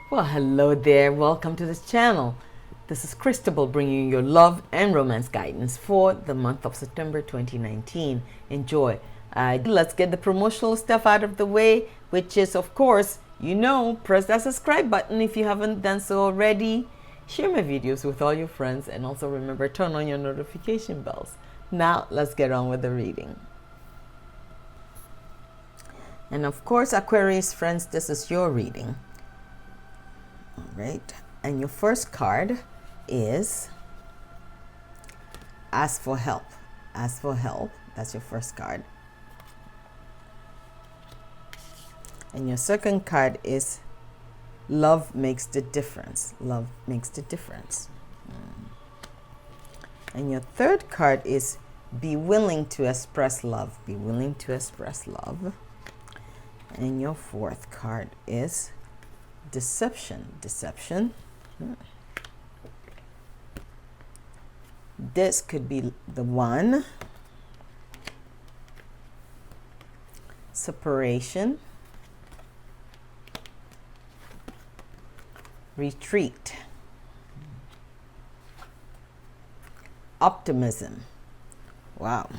Well, hello there. Welcome to this channel. This is Christabel bringing you your love and romance guidance for the month of September 2019. Enjoy. Let's get the promotional stuff out of the way, which is, of course, press that subscribe button if you haven't done so already. Share my videos with all your friends, and also remember, turn on your notification bells. Now, let's get on with the reading. And of course, Aquarius friends, this is your reading. All right, and your first card is Ask for Help. Ask for Help, that's your first card. And your second card is Love Makes the Difference. Love Makes the Difference. And your third card is Be Willing to Express Love. Be willing to express love. And your fourth card is Deception. Deception. This could be the one. Separation. Retreat. Optimism. Wow.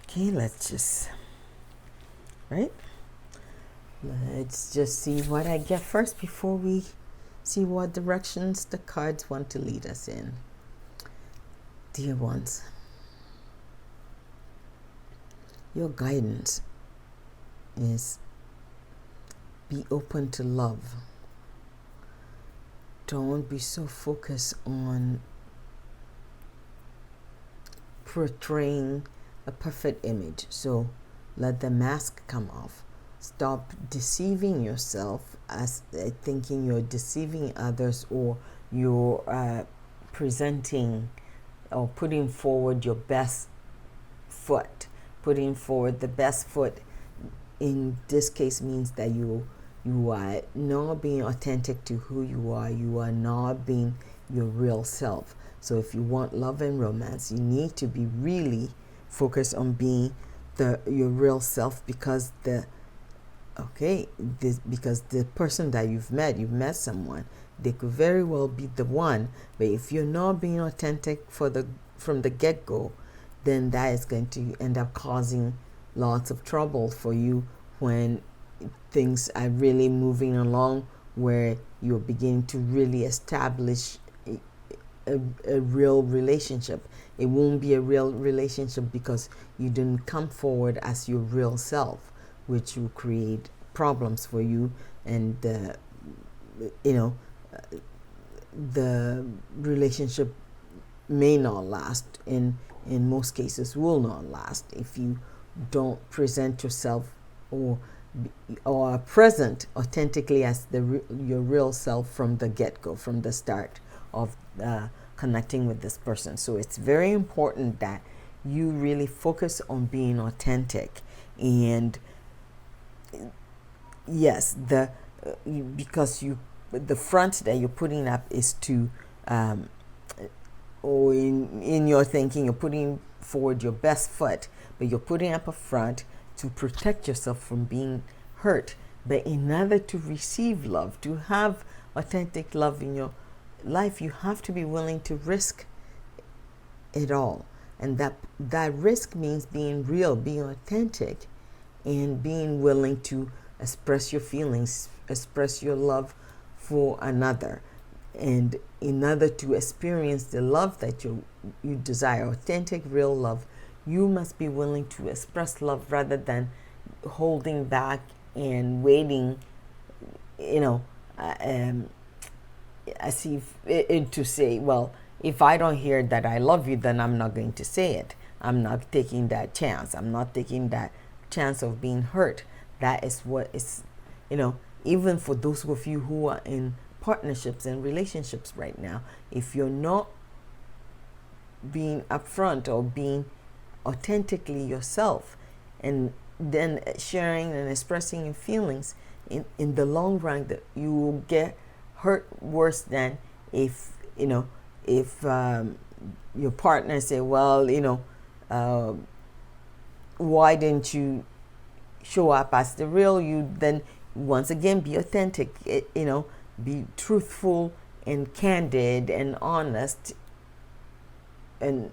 Okay, let's just see what I get first before we see what directions the cards want to lead us in. Dear ones, your guidance is be open to love. Don't be so focused on portraying a perfect image. So let the mask come off. Stop deceiving yourself as thinking you're deceiving others, or you're presenting or putting forward your best foot. Putting forward the best foot in this case means that you are not being authentic to who you are. You are not being your real self. So if you want love and romance, you need to be really focus on being your real self, because the person that you've met someone, they could very well be the one, but if you're not being authentic from the get-go, then that is going to end up causing lots of trouble for you when things are really moving along, where you're beginning to really establish a real relationship. It won't be a real relationship because you didn't come forward as your real self, which will create problems for you, and the relationship may not last. In most cases, will not last if you don't present yourself or are present authentically as your real self from the get-go, from the start of connecting with this person. So it's very important that you really focus on being authentic. And yes, because the front that you're putting up is to or in your thinking, you're putting forward your best foot, but you're putting up a front to protect yourself from being hurt. But in order to receive love, to have authentic love in your life, you have to be willing to risk it all. And that risk means being real, being authentic, and being willing to express your feelings, express your love for another. And in order to experience the love that you desire, authentic, real love, you must be willing to express love rather than holding back and waiting, as if to say, well, if I don't hear that I love you, then I'm not going to say it. I'm not taking that chance. I'm not taking that chance of being hurt. That is what is, even for those of you who are in partnerships and relationships right now, if you're not being upfront or being authentically yourself, and then sharing and expressing your feelings, in the long run, that you will get hurt worse than if if your partner say, well, why didn't you show up as the real you, then once again be authentic, be truthful and candid and honest, and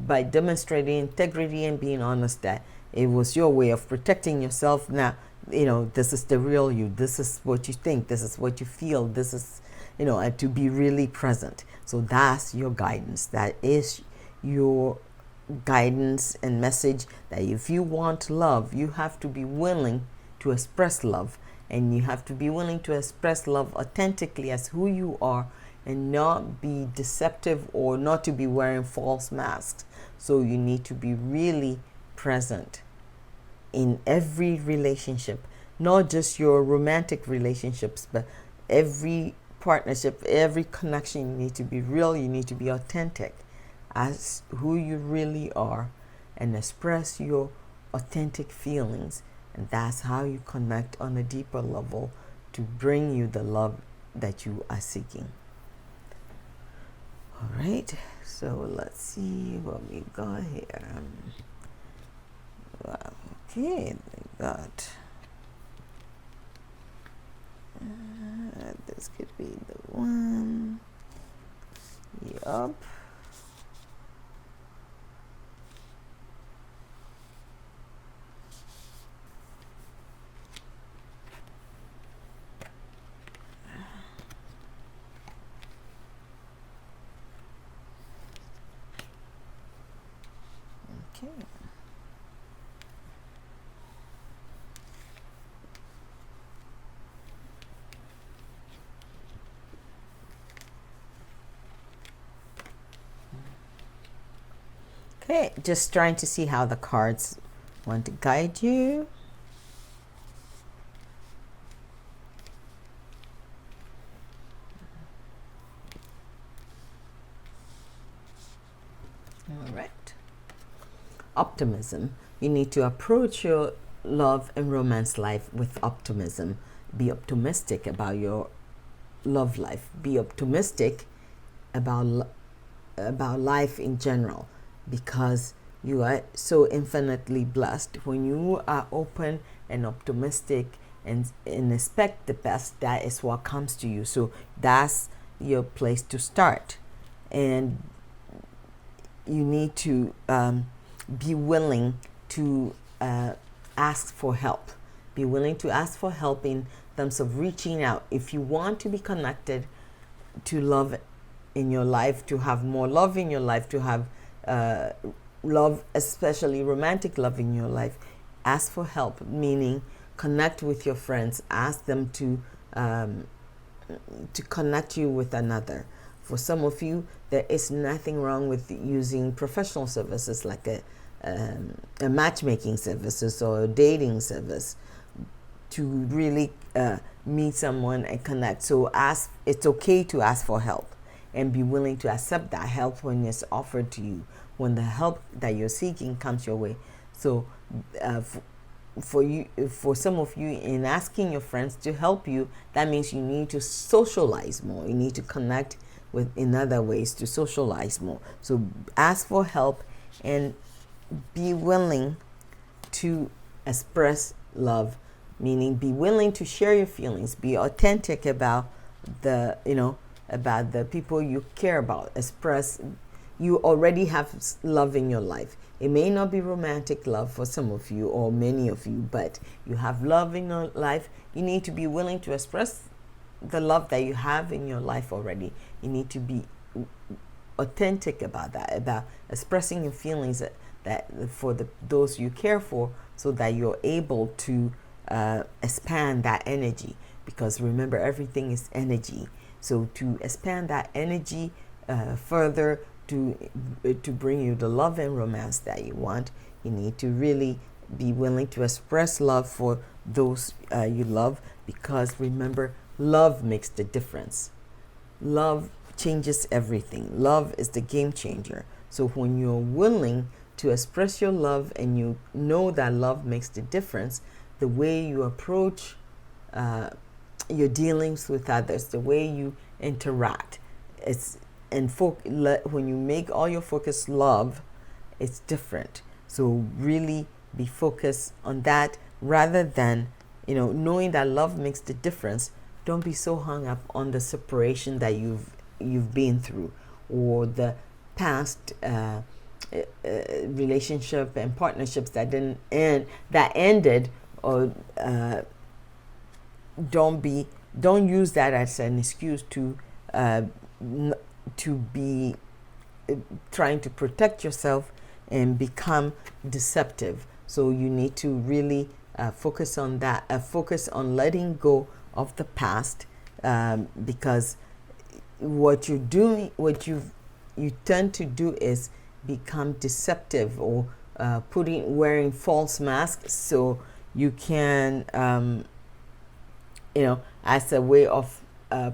by demonstrating integrity and being honest that it was your way of protecting yourself. Now, this is the real you, this is what you think, this is what you feel, this is, and to be really present. So that's your guidance, that is your guidance and message, that if you want love, you have to be willing to express love, and you have to be willing to express love authentically as who you are, and not be deceptive or not to be wearing false masks. So you need to be really present in every relationship, not just your romantic relationships, but every partnership, every connection. You need to be real, you need to be authentic as who you really are, and express your authentic feelings. And that's how you connect on a deeper level to bring you the love that you are seeking. All right, so let's see what we got here. Okay, we got this could be the one. Yup. Okay. Okay, just trying to see how the cards want to guide you. All right. Optimism. You need to approach your love and romance life with optimism. Be optimistic about your love life. Be optimistic about life in general, because you are so infinitely blessed. When you are open and optimistic and expect the best, that is what comes to you. So that's your place to start. And you need to be willing to ask for help. Be willing to ask for help in terms of reaching out. If you want to be connected to love in your life, to have more love in your life, to have love, especially romantic love in your life, ask for help, meaning connect with your friends. Ask them to connect you with another. For some of you, there is nothing wrong with using professional services like a matchmaking services or a dating service to really meet someone and connect. So it's okay to ask for help and be willing to accept that help when it's offered to you, when the help that you're seeking comes your way. So for some of you, in asking your friends to help you, that means you need to socialize more. You need to connect in other ways to socialize more. So ask for help and be willing to express love, meaning be willing to share your feelings, be authentic about the people you care about. Express you already have love in your life. It may not be romantic love for some of you or many of you, but you have love in your life. You need to be willing to express the love that you have in your life already. You need to be authentic about that, about expressing your feelings that for those you care for, so that you're able to expand that energy. Because remember, everything is energy. So to expand that energy further, to bring you the love and romance that you want, you need to really be willing to express love for those you love. Because remember, love makes the difference. Love changes everything. Love is the game changer. So when you're willing to express your love and you know that love makes the difference, the way you approach your dealings with others, the way you interact, and when you make all your focus love, it's different. So really be focused on that rather than, knowing that love makes the difference. Don't be so hung up on the separation that you've been through, or the past relationship and partnerships that didn't end, that ended, or don't use that as an excuse to be trying to protect yourself and become deceptive. So you need to really focus on that. Focus on letting go of the past, because what you're doing, you tend to do is become deceptive, or wearing false masks, so you can, as a way of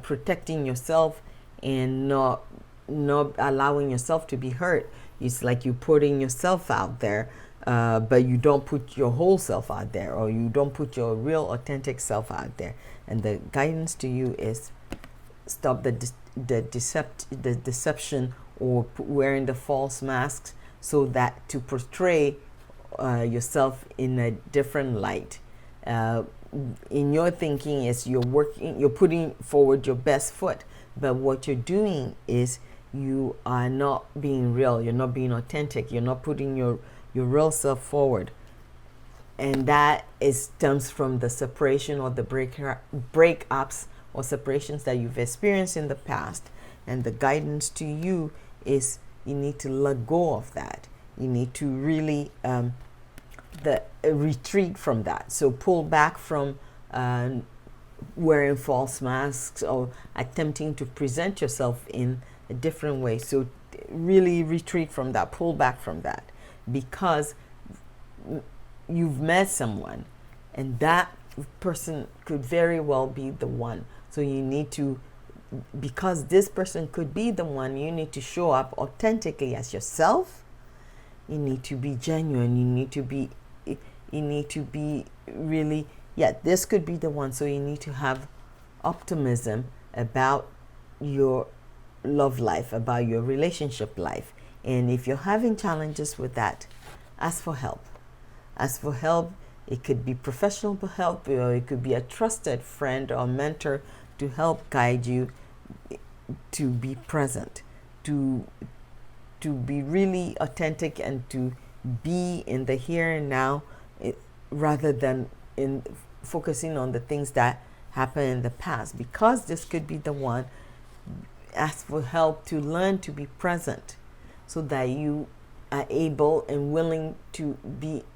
protecting yourself and not allowing yourself to be hurt. It's like you're putting yourself out there, but you don't put your whole self out there, or you don't put your real authentic self out there. And the guidance to you is stop the deception, or wearing the false masks, so that to portray yourself in a different light. In your thinking is you're putting forward your best foot, but what you're doing is you are not being real. You're not being authentic. You're not putting your real self forward. And that stems from the separation or the breakups or separations that you've experienced in the past. And the guidance to you is you need to let go of that. You need to really retreat from that. So pull back from wearing false masks or attempting to present yourself in a different way. So really retreat from that, pull back from that, because you've met someone and that person could very well be the one. So you need to, because this person could be the one, you need to show up authentically as yourself. You need to be genuine. You need to be really, this could be the one. So you need to have optimism about your love life, about your relationship life. And if you're having challenges with that, ask for help. Ask for help. It could be professional help, or it could be a trusted friend or mentor to help guide you to be present, to be really authentic, and to be in the here and now, rather than in focusing on the things that happened in the past. Because this could be the one, ask for help to learn to be present, so that you are able and willing to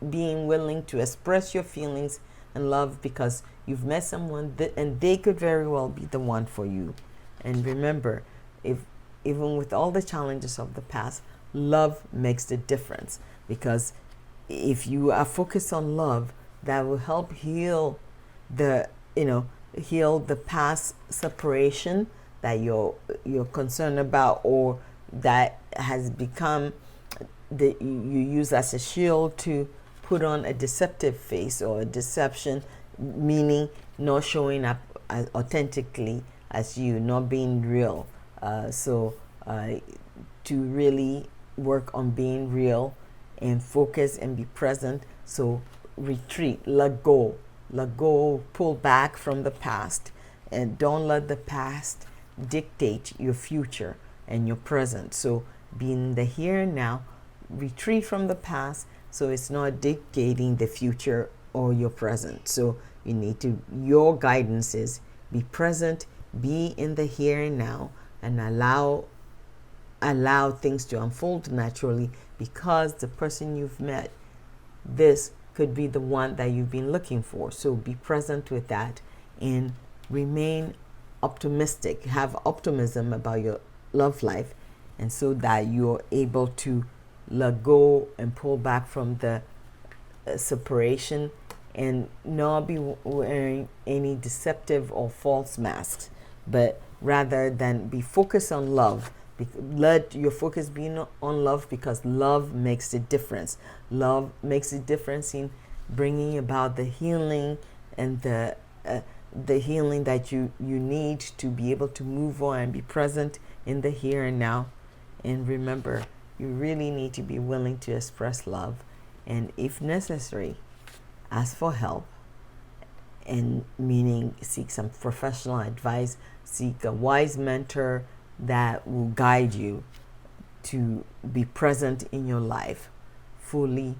being willing to express your feelings and love, because you've met someone and they could very well be the one for you. And remember, even with all the challenges of the past, love makes the difference, because if you are focused on love, that will help heal the past separation that you're concerned about, or that has become that you use as a shield to put on a deceptive face, or a deception, meaning not showing up as authentically as you, not being real. So to really work on being real and focus and be present. So retreat, let go, pull back from the past, and don't let the past dictate your future and your present. So be in the here and now, retreat from the past, so it's not dictating the future or your present. So you need to, your guidance is be present, be in the here and now, and allow things to unfold naturally, because the person you've met, this could be the one that you've been looking for. So be present with that and remain optimistic, have optimism about your love life, and so that you're able to let go and pull back from the separation, and not be wearing any deceptive or false masks, but rather than be focused on love. Let your focus be on love, because love makes a difference. Love makes a difference in bringing about the healing and the the healing that you need to be able to move on and be present in the here and now. And remember, you really need to be willing to express love, and if necessary, ask for help, and meaning seek some professional advice, seek a wise mentor that will guide you to be present in your life fully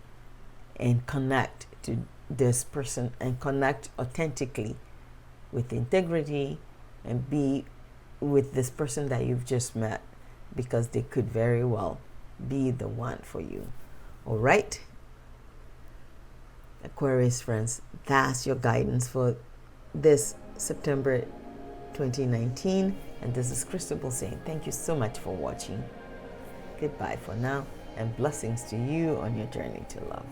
and connect to this person and connect authentically with integrity and be with this person that you've just met, because they could very well be the one for you. All right, Aquarius friends, that's your guidance for this September 2019. And this is Christabel saying thank you so much for watching. Goodbye for now, and blessings to you on your journey to love.